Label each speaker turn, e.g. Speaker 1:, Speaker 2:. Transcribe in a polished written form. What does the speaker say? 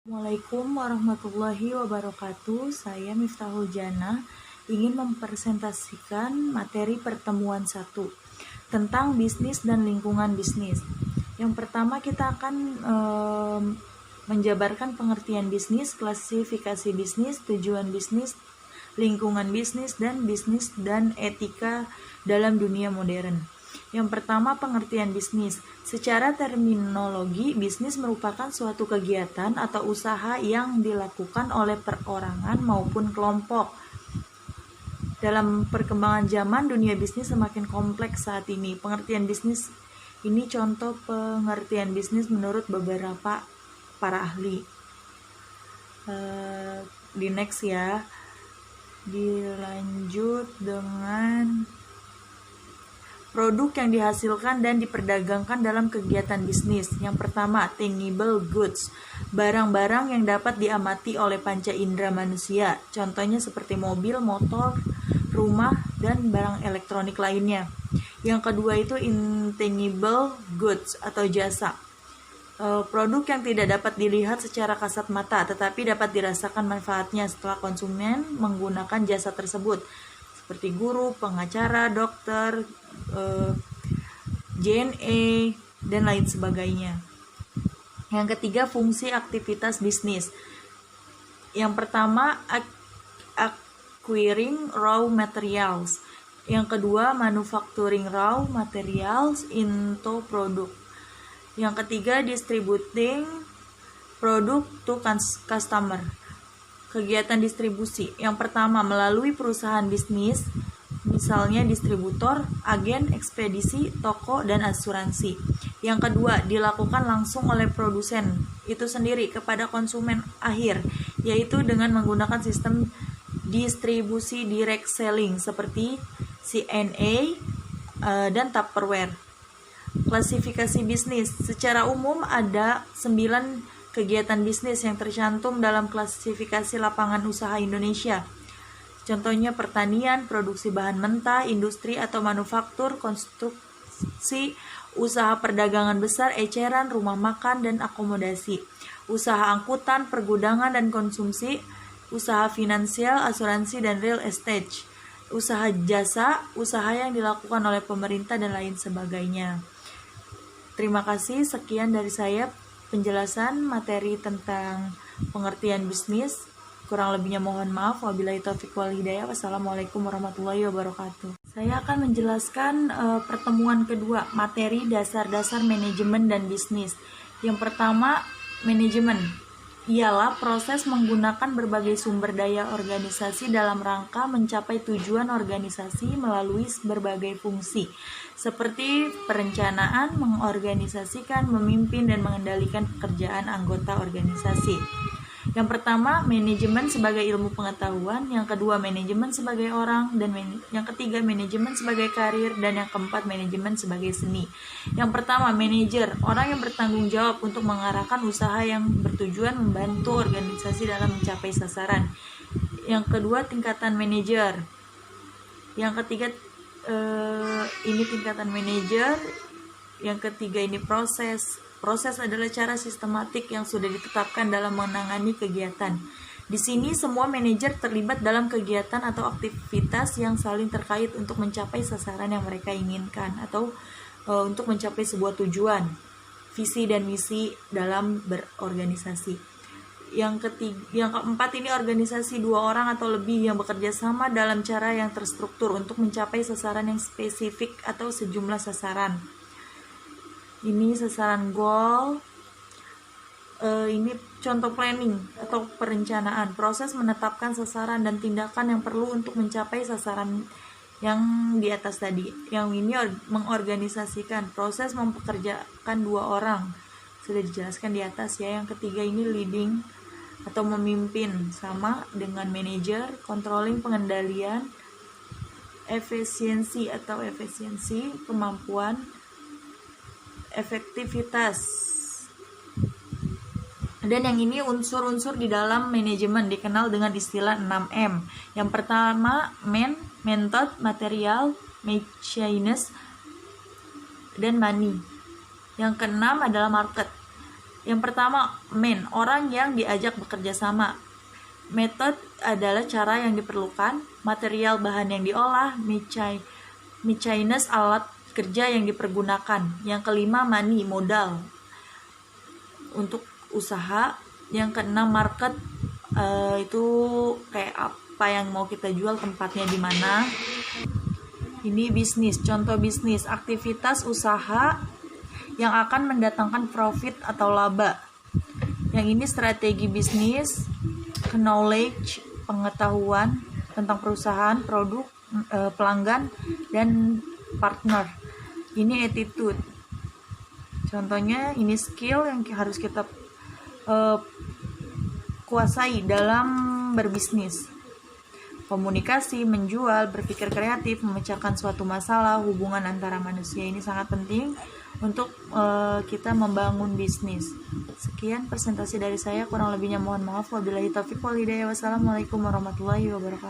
Speaker 1: Assalamualaikum warahmatullahi wabarakatuh. Saya Miftahul Jana ingin mempresentasikan materi pertemuan 1 tentang bisnis dan lingkungan bisnis. Yang pertama kita akan menjabarkan pengertian bisnis, klasifikasi bisnis, tujuan bisnis, lingkungan bisnis dan etika dalam dunia modern. Yang pertama, pengertian bisnis. Secara terminologi, bisnis merupakan suatu kegiatan atau usaha yang dilakukan oleh perorangan maupun kelompok. Dalam perkembangan zaman, dunia bisnis semakin kompleks saat ini. Pengertian bisnis ini contoh pengertian bisnis menurut beberapa para ahli. Di next ya. Dilanjut dengan produk yang dihasilkan dan diperdagangkan dalam kegiatan bisnis. Yang pertama, tangible goods, barang-barang yang dapat diamati oleh panca indera manusia. Contohnya seperti mobil, motor, rumah, dan barang elektronik lainnya. Yang kedua itu intangible goods atau jasa. Produk yang tidak dapat dilihat secara kasat mata, tetapi dapat dirasakan manfaatnya setelah konsumen menggunakan jasa tersebut. Seperti guru, pengacara, dokter, JNE, dan lain sebagainya. Yang ketiga, fungsi aktivitas bisnis. Yang pertama, acquiring raw materials. Yang kedua, manufacturing raw materials into product. Yang ketiga, distributing product to customer. Kegiatan distribusi. Yang pertama, melalui perusahaan bisnis, misalnya distributor, agen, ekspedisi, toko, dan asuransi. Yang kedua, dilakukan langsung oleh produsen itu sendiri kepada konsumen akhir, yaitu dengan menggunakan sistem distribusi direct selling seperti CNA dan Tupperware. Klasifikasi bisnis. Secara umum ada 9 kegiatan bisnis yang tercantum dalam klasifikasi lapangan usaha Indonesia. Contohnya pertanian, produksi bahan mentah, industri atau manufaktur, konstruksi, usaha perdagangan besar, eceran, rumah makan, dan akomodasi, usaha angkutan, pergudangan dan konsumsi, usaha finansial, asuransi, dan real estate, usaha jasa, usaha yang dilakukan oleh pemerintah, dan lain sebagainya. Terima kasih, sekian dari saya penjelasan materi tentang pengertian bisnis. Kurang lebihnya mohon maaf. Wabillahi taufiq wal hidayah. Wassalamualaikum warahmatullahi wabarakatuh. Saya akan menjelaskan pertemuan kedua, materi dasar-dasar manajemen dan bisnis. Yang pertama, manajemen ialah proses menggunakan berbagai sumber daya organisasi dalam rangka mencapai tujuan organisasi melalui berbagai fungsi, seperti perencanaan, mengorganisasikan, memimpin, dan mengendalikan pekerjaan anggota organisasi. Yang pertama, manajemen sebagai ilmu pengetahuan. Yang kedua, manajemen sebagai orang. Dan yang ketiga, manajemen sebagai karir. Dan yang keempat, manajemen sebagai seni. Yang pertama, manajer, orang yang bertanggung jawab untuk mengarahkan usaha yang bertujuan membantu organisasi dalam mencapai sasaran. Yang kedua, tingkatan manajer. Yang ketiga, ini tingkatan manajer. Yang ketiga, ini proses. Proses adalah cara sistematik yang sudah ditetapkan dalam menangani kegiatan. Di sini semua manajer terlibat dalam kegiatan atau aktivitas yang saling terkait untuk mencapai sasaran yang mereka inginkan atau untuk mencapai sebuah tujuan, visi dan misi dalam berorganisasi. Yang keempat ini organisasi 2 orang atau lebih yang bekerja sama dalam cara yang terstruktur untuk mencapai sasaran yang spesifik atau sejumlah sasaran. Ini sasaran goal. Ini contoh planning atau perencanaan, proses menetapkan sasaran dan tindakan yang perlu untuk mencapai sasaran yang di atas tadi. Yang ini mengorganisasikan, proses mempekerjakan 2 orang, sudah dijelaskan di atas ya. Yang ketiga ini leading atau memimpin, sama dengan manager, controlling, pengendalian, efisiensi, kemampuan, efektivitas. Dan yang ini unsur-unsur di dalam manajemen dikenal dengan istilah 6M. Yang pertama, method, material, machines, dan money. Yang keenam adalah market. Yang pertama, orang yang diajak bekerja sama. Method adalah cara yang diperlukan, material bahan yang diolah, machines alat kerja yang dipergunakan. Yang kelima, money modal untuk usaha. Yang keenam, market, itu kayak apa yang mau kita jual, tempatnya di mana. Ini bisnis, contoh bisnis, aktivitas usaha yang akan mendatangkan profit atau laba. Yang ini strategi bisnis, knowledge, pengetahuan tentang perusahaan, produk, pelanggan, dan partner. Ini attitude. Contohnya ini skill yang harus kita kuasai dalam berbisnis. Komunikasi, menjual, berpikir kreatif, memecahkan suatu masalah, hubungan antara manusia ini sangat penting untuk kita membangun bisnis. Sekian presentasi dari saya, kurang lebihnya mohon maaf. Wabillahi taufiq wal hidayah. Wassalamualaikum warahmatullahi wabarakatuh.